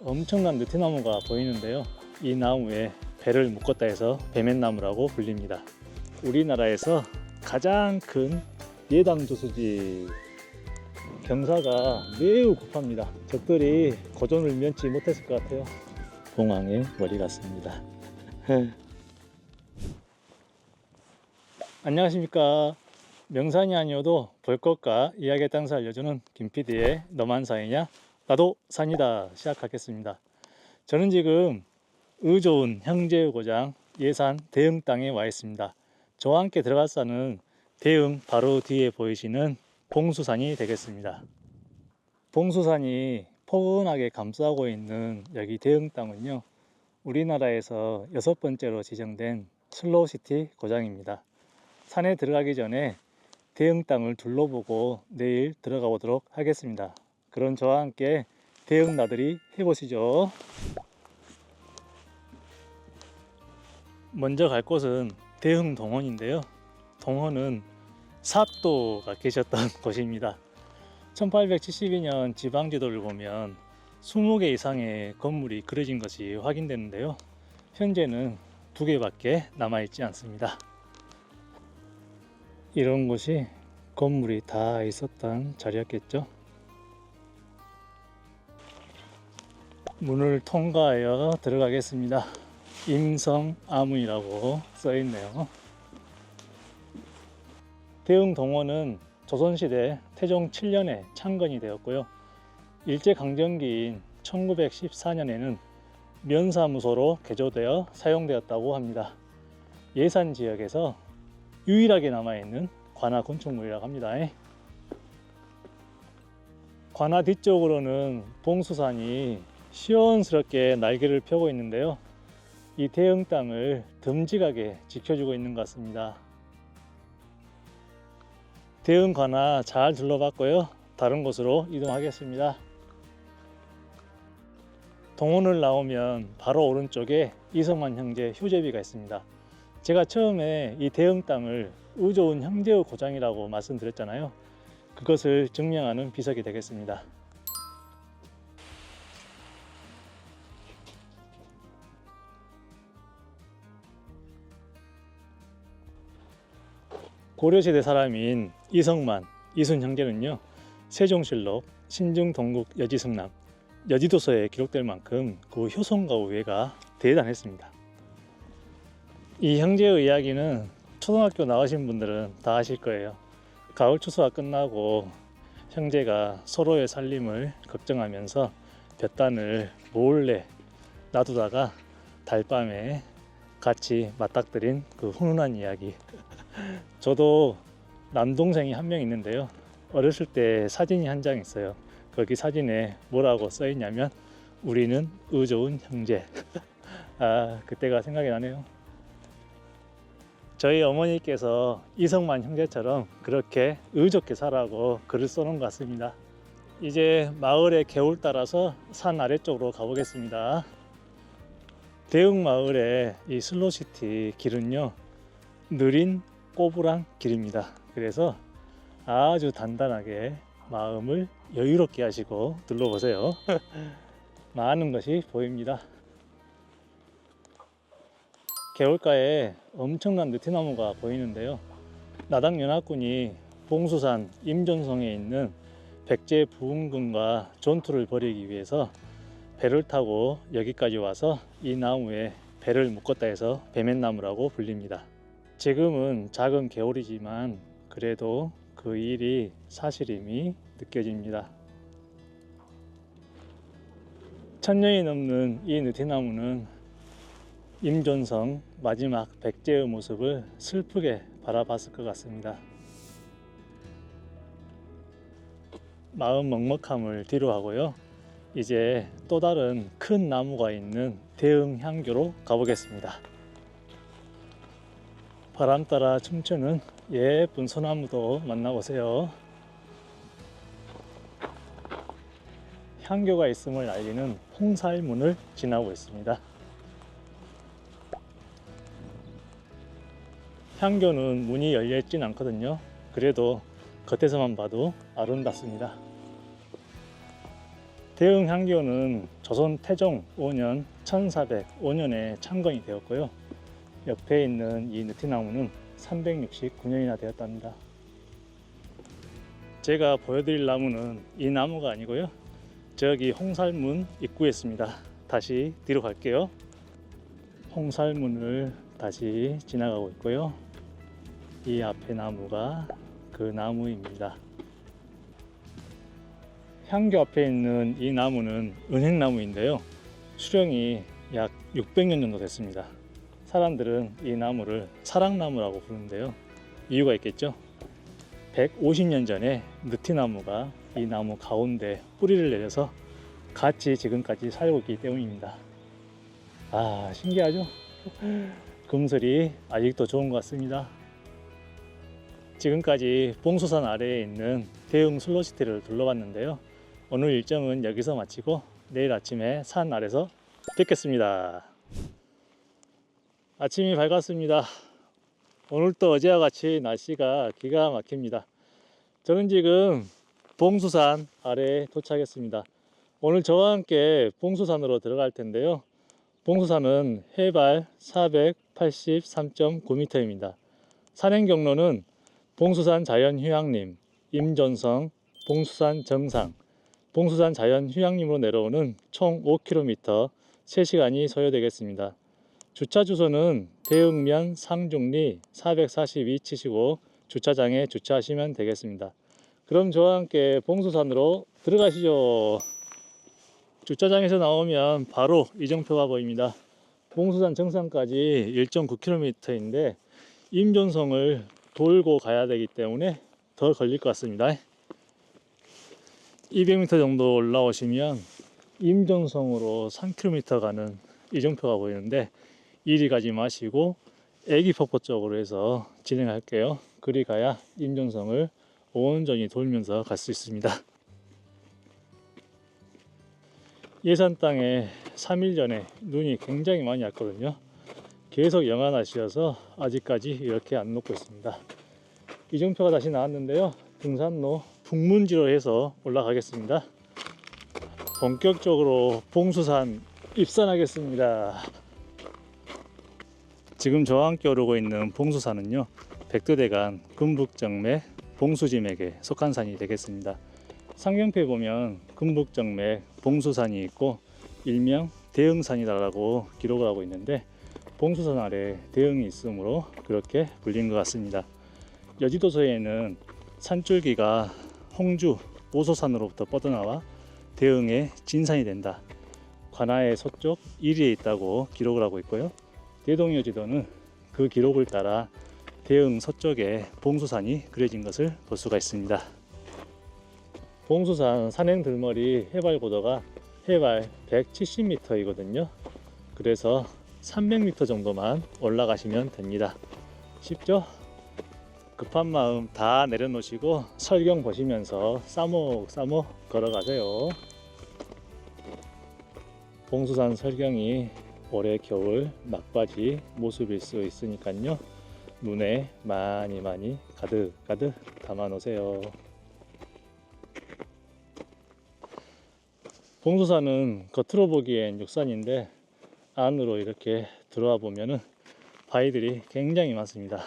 엄청난 느티나무가 보이는데요. 이 나무에 배를 묶었다 해서 배맨나무라고 불립니다. 우리나라에서 가장 큰 예당 저수지, 경사가 매우 급합니다. 적들이 고전을 면치 못했을 것 같아요. 봉황의 머리 같습니다. 안녕하십니까. 명산이 아니어도 볼 것과 이야기의 땅을 알려주는 김PD의 너만 산이냐? 나도 산이다 시작하겠습니다. 저는 지금 의좋은 형제의 고장 예산 대흥 땅에 와 있습니다. 저와 함께 들어갈 산은 대흥 바로 뒤에 보이시는 봉수산이 되겠습니다. 봉수산이 포근하게 감싸고 있는 여기 대흥 땅은요, 우리나라에서 6번째로 지정된 슬로우시티 고장입니다. 산에 들어가기 전에 대흥 땅을 둘러보고 내일 들어가 보도록 하겠습니다. 그럼 저와 함께 대흥 나들이 해보시죠. 먼저 갈 곳은 대흥 동원인데요. 동원은 사또가 계셨던 곳입니다. 1872년 지방지도를 보면 20개 이상의 건물이 그려진 것이 확인되는데요. 현재는 2개밖에 남아있지 않습니다. 이런 곳이 건물이 다 있었던 자리였겠죠. 문을 통과하여 들어가겠습니다. 임성아문이라고 써있네요. 대흥 동원은 조선시대 태종 7년에 창건이 되었고요. 일제강점기인 1914년에는 면사무소로 개조되어 사용되었다고 합니다. 예산 지역에서 유일하게 남아있는 관아 건축물이라고 합니다. 관아 뒤쪽으로는 봉수산이 시원스럽게 날개를 펴고 있는데요. 이 대흥 땅을 듬직하게 지켜주고 있는 것 같습니다. 대흥 관아 잘 둘러봤고요. 다른 곳으로 이동하겠습니다. 동원을 나오면 바로 오른쪽에 이성만 형제 휴재비가 있습니다. 제가 처음에 이 대흥 땅을 의좋은 형제의 고장이라고 말씀드렸잖아요. 그것을 증명하는 비석이 되겠습니다. 고려시대 사람인 이성만, 이순 형제는요, 세종실록, 신중동국 여지승남, 여지도서에 기록될 만큼 그 효성과 우애가 대단했습니다. 이 형제의 이야기는 초등학교 나가신 분들은 다 아실 거예요. 가을 추수가 끝나고 형제가 서로의 살림을 걱정하면서 볕단을 몰래 놔두다가 달밤에 같이 맞닥뜨린 그 훈훈한 이야기. 저도 남동생이 한 명 있는데요. 어렸을 때 사진이 한 장 있어요. 거기 사진에 뭐라고 써 있냐면 우리는 의좋은 형제. 그때가 생각이 나네요. 저희 어머니께서 이성만 형제처럼 그렇게 의좋게 살라고 글을 써놓은 것 같습니다. 이제 마을의 계울 따라서 산 아래쪽으로 가보겠습니다. 대흥 마을의 이 슬로시티 길은요, 느린 꼬부랑 길입니다. 그래서 아주 단단하게 마음을 여유롭게 하시고 둘러보세요. 많은 것이 보입니다. 개울가에 엄청난 느티나무가 보이는데요. 나당연합군이 봉수산 임전성에 있는 백제 부흥군과 전투를 벌이기 위해서 배를 타고 여기까지 와서 이 나무에 배를 묶었다 해서 배맨나무라고 불립니다. 지금은 작은 개울이지만 그래도 그 일이 사실임이 느껴집니다. 1000년이 넘는 이 느티나무는 임존성 마지막 백제의 모습을 슬프게 바라봤을 것 같습니다. 마음 먹먹함을 뒤로 하고요. 이제 또 다른 큰 나무가 있는 대흥 향교로 가보겠습니다. 바람 따라 춤추는 예쁜 소나무도 만나보세요. 향교가 있음을 알리는 홍살문을 지나고 있습니다. 향교는 문이 열려있진 않거든요. 그래도 겉에서만 봐도 아름답습니다. 대흥 향교는 조선 태종 5년 1405년에 창건이 되었고요. 옆에 있는 이 느티나무는 369년이나 되었답니다. 제가 보여드릴 나무는 이 나무가 아니고요. 저기 홍살문 입구에 있습니다. 다시 뒤로 갈게요. 홍살문을 다시 지나가고 있고요. 이 앞에 나무가 그 나무입니다. 향교 앞에 있는 이 나무는 은행나무인데요. 수령이 약 600년 정도 됐습니다. 사람들은 이 나무를 사랑나무라고 부르는데요. 이유가 있겠죠? 150년 전에 느티나무가 이 나무 가운데 뿌리를 내려서 같이 지금까지 살고 있기 때문입니다. 아, 신기하죠? 금슬이 아직도 좋은 것 같습니다. 지금까지 봉수산 아래에 있는 대흥 슬로시티를 둘러봤는데요. 오늘 일정은 여기서 마치고 내일 아침에 산 아래서 뵙겠습니다. 아침이 밝았습니다. 오늘도 어제와 같이 날씨가 기가 막힙니다. 저는 지금 봉수산 아래에 도착했습니다. 오늘 저와 함께 봉수산으로 들어갈 텐데요. 봉수산은 해발 483.9m입니다. 산행 경로는 봉수산 자연휴양림, 임존성, 봉수산 정상, 봉수산 자연휴양림으로 내려오는 총 5km 3시간이 소요되겠습니다. 주차 주소는 대흥면 상중리 442 치시고 주차장에 주차하시면 되겠습니다. 그럼 저와 함께 봉수산으로 들어가시죠. 주차장에서 나오면 바로 이정표가 보입니다. 봉수산 정상까지 1.9km인데 임존성을 돌고 가야 되기 때문에 더 걸릴 것 같습니다. 200m 정도 올라오시면 임존성으로 3km 가는 이정표가 보이는데 이리 가지 마시고 애기폭포 쪽으로 해서 진행할게요. 그리 가야 임존성을 온전히 돌면서 갈 수 있습니다. 예산 땅에 3일 전에 눈이 굉장히 많이 왔거든요. 계속 영하 날씨여서 아직까지 이렇게 안 녹고 있습니다. 이정표가 다시 나왔는데요. 등산로 북문지로 해서 올라가겠습니다. 본격적으로 봉수산 입산하겠습니다. 지금 저와 함께 오르고 있는 봉수산은요, 백두대간 금북정맥 봉수지맥에 속한 산이 되겠습니다. 상경표에 보면 금북정맥 봉수산이 있고 일명 대흥산이라고 기록을 하고 있는데 봉수산 아래 대흥이 있으므로 그렇게 불린 것 같습니다. 여지도서에는 산줄기가 홍주 오소산으로부터 뻗어나와 대흥의 진산이 된다. 관하의 서쪽 1위에 있다고 기록을 하고 있고요. 대동여지도는 그 기록을 따라 대흥 서쪽에 봉수산이 그려진 것을 볼 수가 있습니다. 봉수산 산행 들머리 해발 고도가 해발 170m이거든요. 그래서 300m 정도만 올라가시면 됩니다. 쉽죠? 급한 마음 다 내려놓으시고 설경 보시면서 싸목싸목 걸어가세요. 봉수산 설경이 올해 겨울 막바지 모습일 수 있으니까요. 눈에 많이 가득 담아 놓으세요. 봉수산은 겉으로 보기엔 육산인데 안으로 이렇게 들어와 보면은 바위들이 굉장히 많습니다.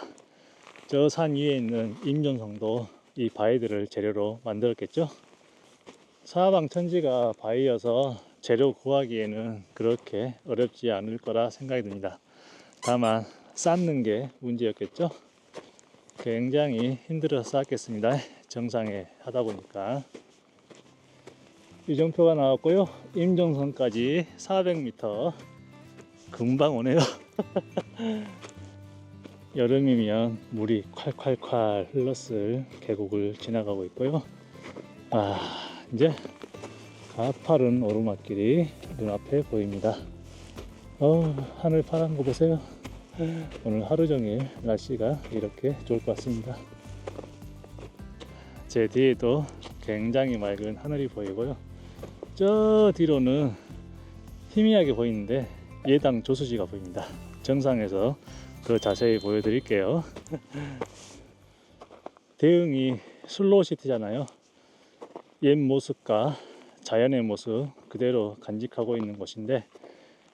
저 산 위에 있는 임존성도 이 바위들을 재료로 만들었겠죠. 사방천지가 바위여서 재료 구하기에는 그렇게 어렵지 않을 거라 생각이 듭니다. 다만 쌓는 게 문제였겠죠. 굉장히 힘들어서 쌓겠습니다. 정상에 하다 보니까. 이정표가 나왔고요. 임종선까지 400m. 금방 오네요. 여름이면 물이 콸콸콸 흘렀을 계곡을 지나가고 있고요. 이제 가파른 오르막길이 눈앞에 보입니다. 하늘 파란 거 보세요. 오늘 하루 종일 날씨가 이렇게 좋을 것 같습니다. 제 뒤에도 굉장히 맑은 하늘이 보이고요. 저 뒤로는 희미하게 보이는데 예당 조수지가 보입니다. 정상에서 더 자세히 보여드릴게요. 대흥이 슬로우시티잖아요. 옛 모습과 자연의 모습 그대로 간직하고 있는 곳인데,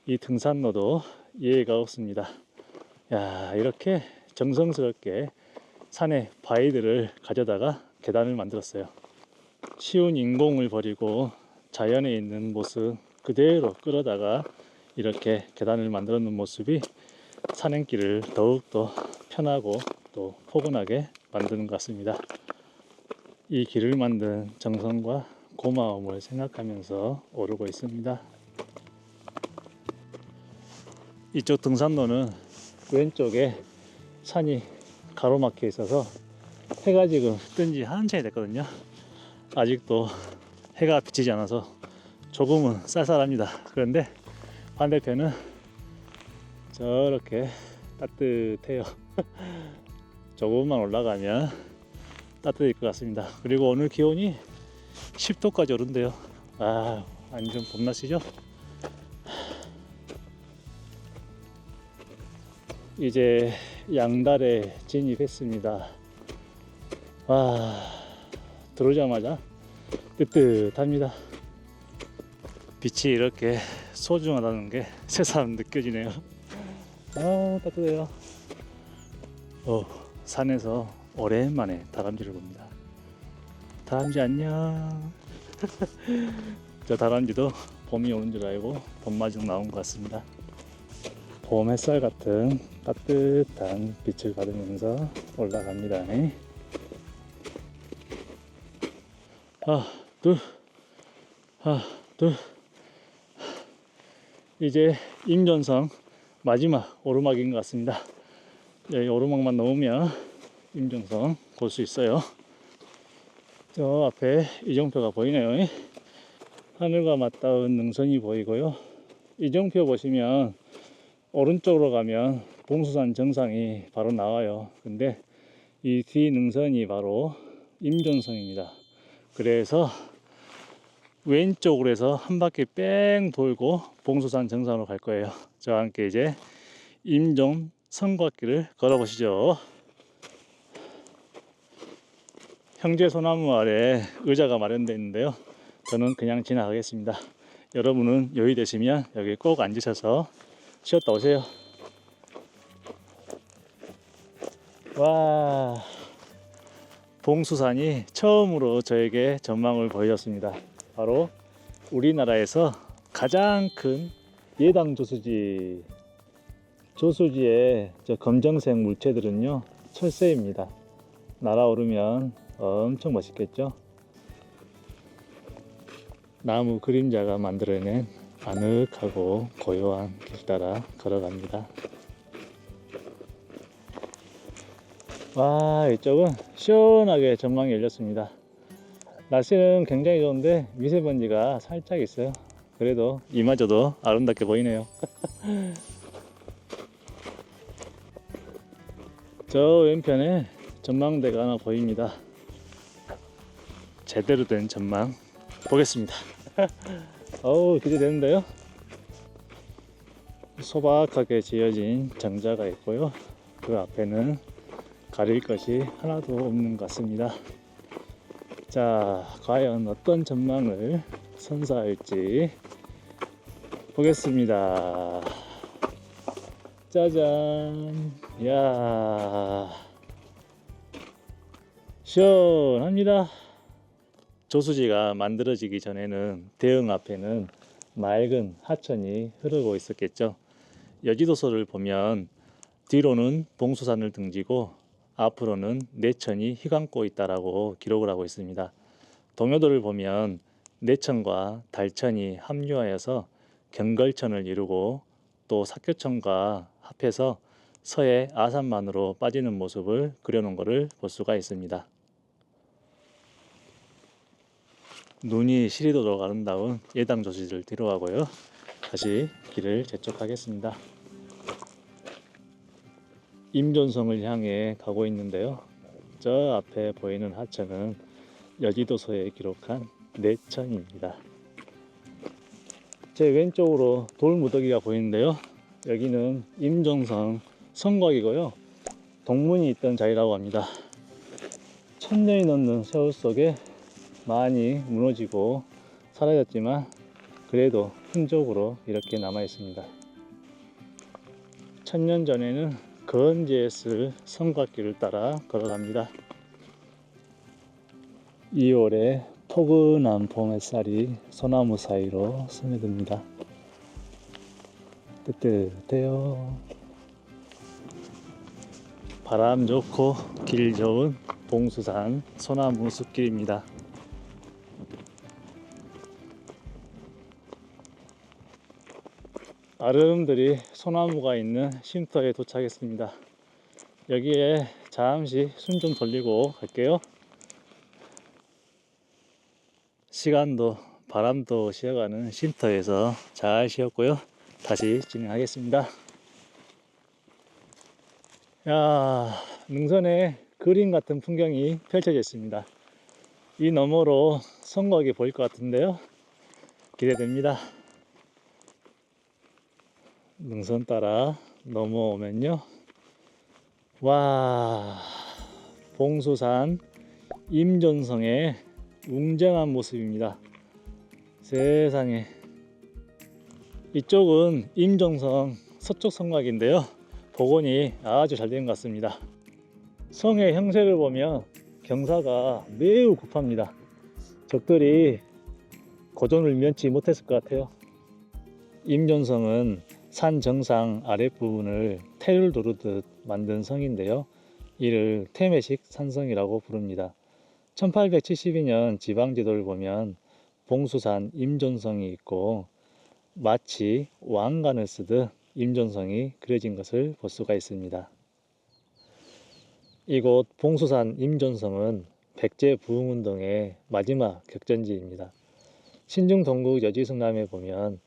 이 등산로도 예의가 없습니다. 야, 이렇게 정성스럽게 산에 바위들을 가져다가 계단을 만들었어요. 쉬운 인공을 버리고 자연에 있는 모습 그대로 끌어다가 이렇게 계단을 만들어 놓은 모습이 산행길을 더욱더 편하고 또 포근하게 만드는 것 같습니다. 이 길을 만든 정성과 고마움을 생각하면서 오르고 있습니다. 이쪽 등산로는 왼쪽에 산이 가로막혀 있어서 해가 지금 뜬 지 한참이 됐거든요. 아직도 해가 비치지 않아서 조금은 쌀쌀합니다. 그런데 반대편은 저렇게 따뜻해요. 조금만 올라가면 따뜻할 것 같습니다. 그리고 오늘 기온이 10도까지 오른대요. 아, 완전 봄날씨죠? 이제 양달에 진입했습니다. 와, 들어오자마자 뜨뜻합니다. 빛이 이렇게 소중하다는 게 새삼 느껴지네요. 아, 따뜻해요. 산에서 오랜만에 다람쥐를 봅니다. 다람쥐 안녕. 저 다람쥐도 봄이 오는 줄 알고 봄마중 나온 것 같습니다. 봄 햇살 같은 따뜻한 빛을 받으면서 올라갑니다. 하나, 둘, 하나, 둘. 이제 임전성 마지막 오르막인 것 같습니다. 여기 오르막만 넘으면 임전성 볼 수 있어요. 저 앞에 이정표가 보이네요. 하늘과 맞닿은 능선이 보이고요. 이정표 보시면 오른쪽으로 가면 봉수산 정상이 바로 나와요. 근데 이 뒤 능선이 바로 임전성입니다. 그래서 왼쪽으로 해서 한 바퀴 뺑 돌고 봉수산 정상으로 갈 거예요. 저와 함께 이제 임종 성곽길을 걸어보시죠. 형제 소나무 아래 의자가 마련되어 있는데요. 저는 그냥 지나가겠습니다. 여러분은 여유 되시면 여기 꼭 앉으셔서 쉬었다 오세요. 와, 봉수산이 처음으로 저에게 전망을 보여줬습니다. 바로 우리나라에서 가장 큰 예당 조수지. 조수지의 저 검정색 물체들은요, 철새입니다. 날아오르면 엄청 멋있겠죠? 나무 그림자가 만들어낸 아늑하고 고요한 길 따라 걸어갑니다. 와, 이쪽은 시원하게 전망이 열렸습니다. 날씨는 굉장히 좋은데 미세먼지가 살짝 있어요. 그래도 이마저도 아름답게 보이네요. 저 왼편에 전망대가 하나 보입니다. 제대로 된 전망 보겠습니다. 어우, 기대되는데요. 소박하게 지어진 정자가 있고요. 그 앞에는 가릴 것이 하나도 없는 것 같습니다. 자, 과연 어떤 전망을 선사할지 보겠습니다. 짜잔. 이야, 시원합니다. 조수지가 만들어지기 전에는 대흥 앞에는 맑은 하천이 흐르고 있었겠죠. 여지도서를 보면 뒤로는 봉수산을 등지고 앞으로는 내천이 휘감고 있다라고 기록을 하고 있습니다. 동요도를 보면 내천과 달천이 합류하여서 경걸천을 이루고 또 사교천과 합해서 서해 아산만으로 빠지는 모습을 그려놓은 것을 볼 수가 있습니다. 눈이 시리도록 아름다운 예당 조수지를 뒤로하고요. 다시 길을 재촉하겠습니다. 임존성을 향해 가고 있는데요. 저 앞에 보이는 하천은 여지도서에 기록한 내천입니다. 제 왼쪽으로 돌무더기가 보이는데요. 여기는 임종성 성곽이고요. 동문이 있던 자리라고 합니다. 1000년이 넘는 세월 속에 많이 무너지고 사라졌지만 그래도 흔적으로 이렇게 남아 있습니다. 천년 전에는 건재했을 성곽길을 따라 걸어갑니다. 2월에 포근한 봄 햇살이 소나무 사이로 스며듭니다. 뜨뜻해요. 바람 좋고 길 좋은 봉수산 소나무 숲길입니다. 아름드리 소나무가 있는 쉼터에 도착했습니다. 여기에 잠시 숨 좀 돌리고 갈게요. 시간도 바람도 쉬어가는 쉼터에서 잘 쉬었고요. 다시 진행하겠습니다. 야, 능선에 그림 같은 풍경이 펼쳐져 있습니다. 이 너머로 성곽이 보일 것 같은데요. 기대됩니다. 능선 따라 넘어오면요. 와, 봉수산 임존성의 웅장한 모습입니다. 세상에. 이쪽은 임존성 서쪽 성곽인데요. 복원이 아주 잘 된 것 같습니다. 성의 형색을 보면 경사가 매우 급합니다. 적들이 고전을 면치 못했을 것 같아요. 임존성은 산 정상 아랫부분을 테를 두르듯 만든 성인데요. 이를 태매식 산성이라고 부릅니다. 1872년 지방지도를 보면 봉수산 임존성이 있고 마치 왕관을 쓰듯 임존성이 그려진 것을 볼 수가 있습니다. 이곳 봉수산 임존성은 백제 부흥운동의 마지막 격전지입니다. 신중 동국 여지승남에 보면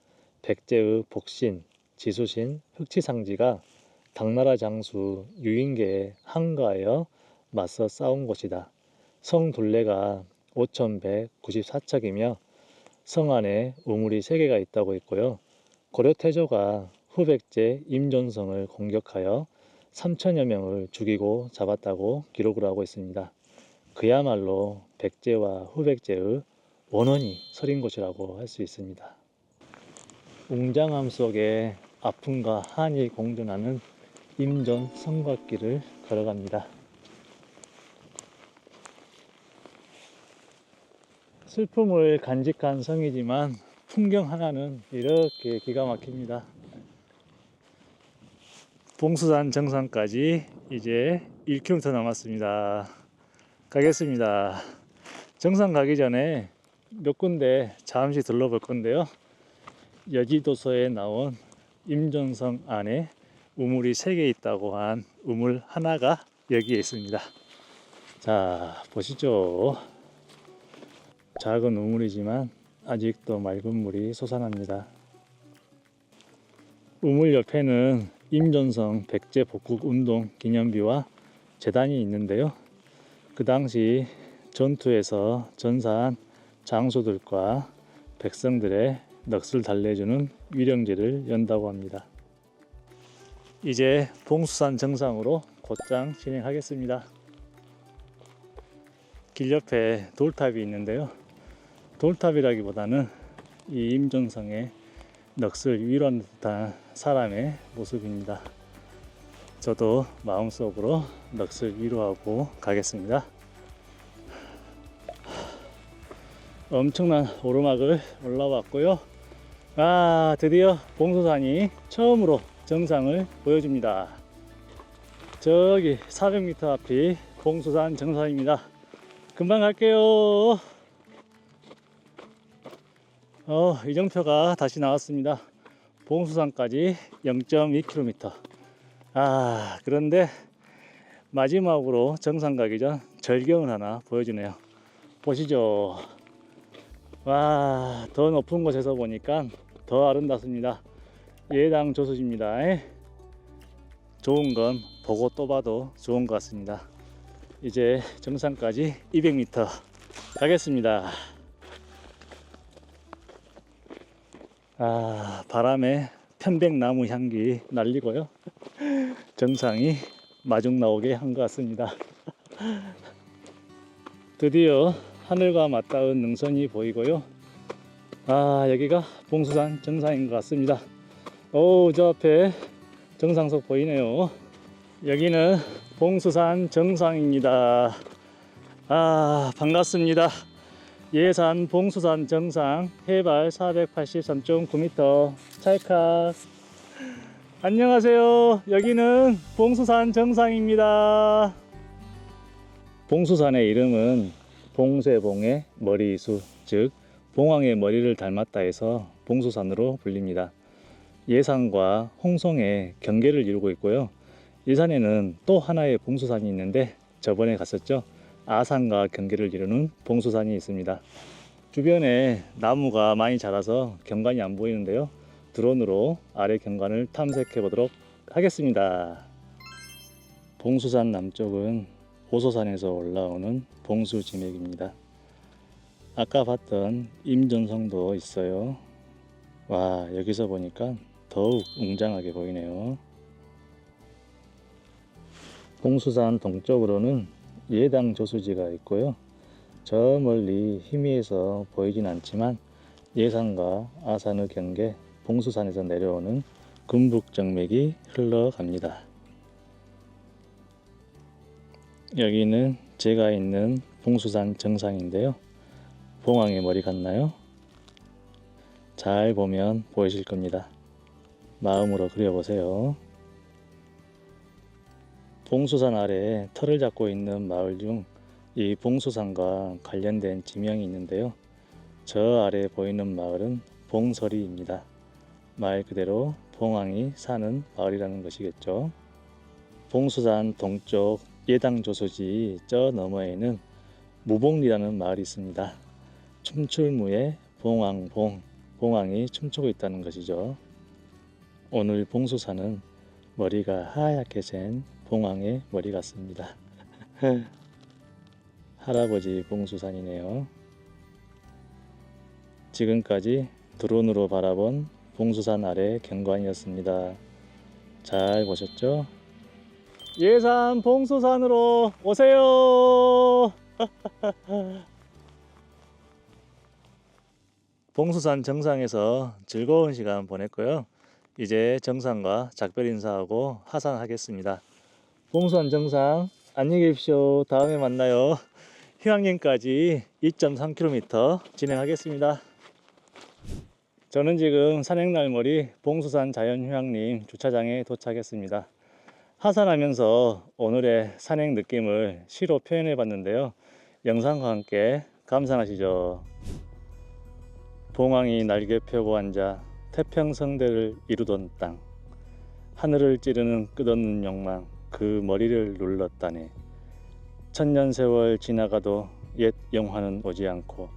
백제의 복신, 지수신, 흑치상지가 당나라 장수 유인계에 항거하여 맞서 싸운 곳이다. 성 둘레가 5194척이며 성 안에 우물이 3개가 있다고 했고요. 고려 태조가 후백제 임존성을 공격하여 3천여 명을 죽이고 잡았다고 기록을 하고 있습니다. 그야말로 백제와 후백제의 원혼이 서린 곳이라고 할 수 있습니다. 웅장함 속에 아픔과 한이 공존하는 임존 성곽길을 걸어갑니다. 슬픔을 간직한 성이지만 풍경 하나는 이렇게 기가 막힙니다. 봉수산 정상까지 이제 1km 남았습니다. 가겠습니다. 정상 가기 전에 몇 군데 잠시 둘러볼 건데요. 여지도서에 나온 임존성 안에 우물이 3개 있다고 한 우물 하나가 여기에 있습니다. 자, 보시죠. 작은 우물이지만 아직도 맑은 물이 솟아납니다. 우물 옆에는 임존성 백제 복국운동 기념비와 재단이 있는데요. 그 당시 전투에서 전사한 장수들과 백성들의 넋을 달래주는 위령제를 연다고 합니다. 이제 봉수산 정상으로 곧장 진행하겠습니다. 길 옆에 돌탑이 있는데요. 돌탑이라기보다는 이 임존성의 넋을 위로하는 듯한 사람의 모습입니다. 저도 마음속으로 넋을 위로하고 가겠습니다. 엄청난 오르막을 올라왔고요. 드디어 봉수산이 처음으로 정상을 보여줍니다. 저기 400m 앞이 봉수산 정상입니다. 금방 갈게요. 이정표가 다시 나왔습니다. 봉수산까지 0.2km. 그런데 마지막으로 정상 가기 전 절경을 하나 보여주네요. 보시죠. 더 높은 곳에서 보니까 더 아름답습니다. 예당 조수지입니다. 좋은 건 보고 또 봐도 좋은 것 같습니다. 이제 정상까지 200m 가겠습니다. 바람에 편백나무 향기 날리고요. 정상이 마중 나오게 한 것 같습니다. 드디어 하늘과 맞닿은 능선이 보이고요. 아, 여기가 봉수산 정상인 것 같습니다. 오, 저 앞에 정상석 보이네요. 여기는 봉수산 정상입니다. 아, 반갑습니다. 예산 봉수산 정상 해발 483.9m 찰칵. 안녕하세요. 여기는 봉수산 정상입니다. 봉수산의 이름은 봉쇄봉의 머리수, 즉 봉황의 머리를 닮았다 해서 봉수산으로 불립니다. 예산과 홍성의 경계를 이루고 있고요. 이 산에는 또 하나의 봉수산이 있는데 저번에 갔었죠. 아산과 경계를 이루는 봉수산이 있습니다. 주변에 나무가 많이 자라서 경관이 안 보이는데요. 드론으로 아래 경관을 탐색해 보도록 하겠습니다. 봉수산 남쪽은 오소산에서 올라오는 봉수지맥입니다. 아까 봤던 임전성도 있어요. 와, 여기서 보니까 더욱 웅장하게 보이네요. 봉수산 동쪽으로는 예당 저수지가 있고요. 저 멀리 희미해서 보이진 않지만 예산과 아산의 경계 봉수산에서 내려오는 금북정맥이 흘러갑니다. 여기는 제가 있는 봉수산 정상인데요. 봉황의 머리 같나요? 잘 보면 보이실 겁니다. 마음으로 그려보세요. 봉수산 아래 터를 잡고 있는 마을 중 이 봉수산과 관련된 지명이 있는데요. 저 아래 보이는 마을은 봉서리입니다. 말 그대로 봉황이 사는 마을이라는 것이겠죠. 봉수산 동쪽 예당조수지 저 너머에는 무봉리라는 마을이 있습니다. 춤출무에 봉황봉, 봉황이 춤추고 있다는 것이죠. 오늘 봉수산은 머리가 하얗게 센 봉황의 머리 같습니다. 할아버지 봉수산이네요. 지금까지 드론으로 바라본 봉수산 아래 경관이었습니다. 잘 보셨죠? 예산 봉수산으로 오세요. 봉수산 정상에서 즐거운 시간 보냈고요. 이제 정상과 작별 인사하고 하산하겠습니다. 봉수산 정상 안녕히 계십시오. 다음에 만나요. 휴양림까지 2.3km 진행하겠습니다. 저는 지금 산행날머리 봉수산 자연휴양림 주차장에 도착했습니다. 하산하면서 오늘의 산행 느낌을 시로 표현해 봤는데요. 영상과 함께 감상하시죠. 봉황이 날개 펴고 앉아 태평성대를 이루던 땅, 하늘을 찌르는 끝없는 욕망, 그 머리를 눌렀다네. 천년세월 지나가도 옛 영화는 오지 않고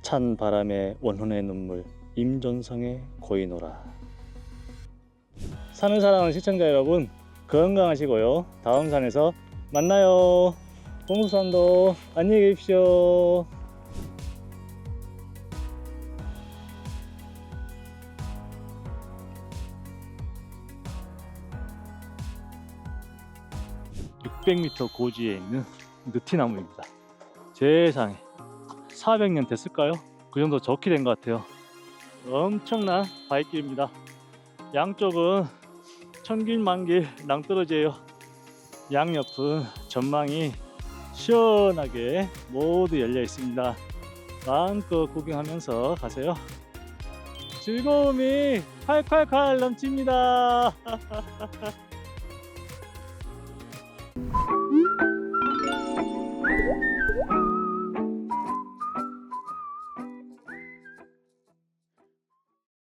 찬 바람에 원혼의 눈물 임존성에 고이노라. 산을 사랑하는 시청자 여러분, 건강하시고요. 다음 산에서 만나요. 봉수산도 안녕히 계십시오. (600m) 고지에 있는 느티나무입니다. 세상에 400년 됐을까요? 그 정도 좋게 된 것 같아요. 엄청난 바위길입니다. 양쪽은 천길만길 낭떠러지예요. 양옆은 전망이 시원하게 모두 열려 있습니다. 마음껏 구경하면서 가세요. 즐거움이 칼칼칼 넘칩니다.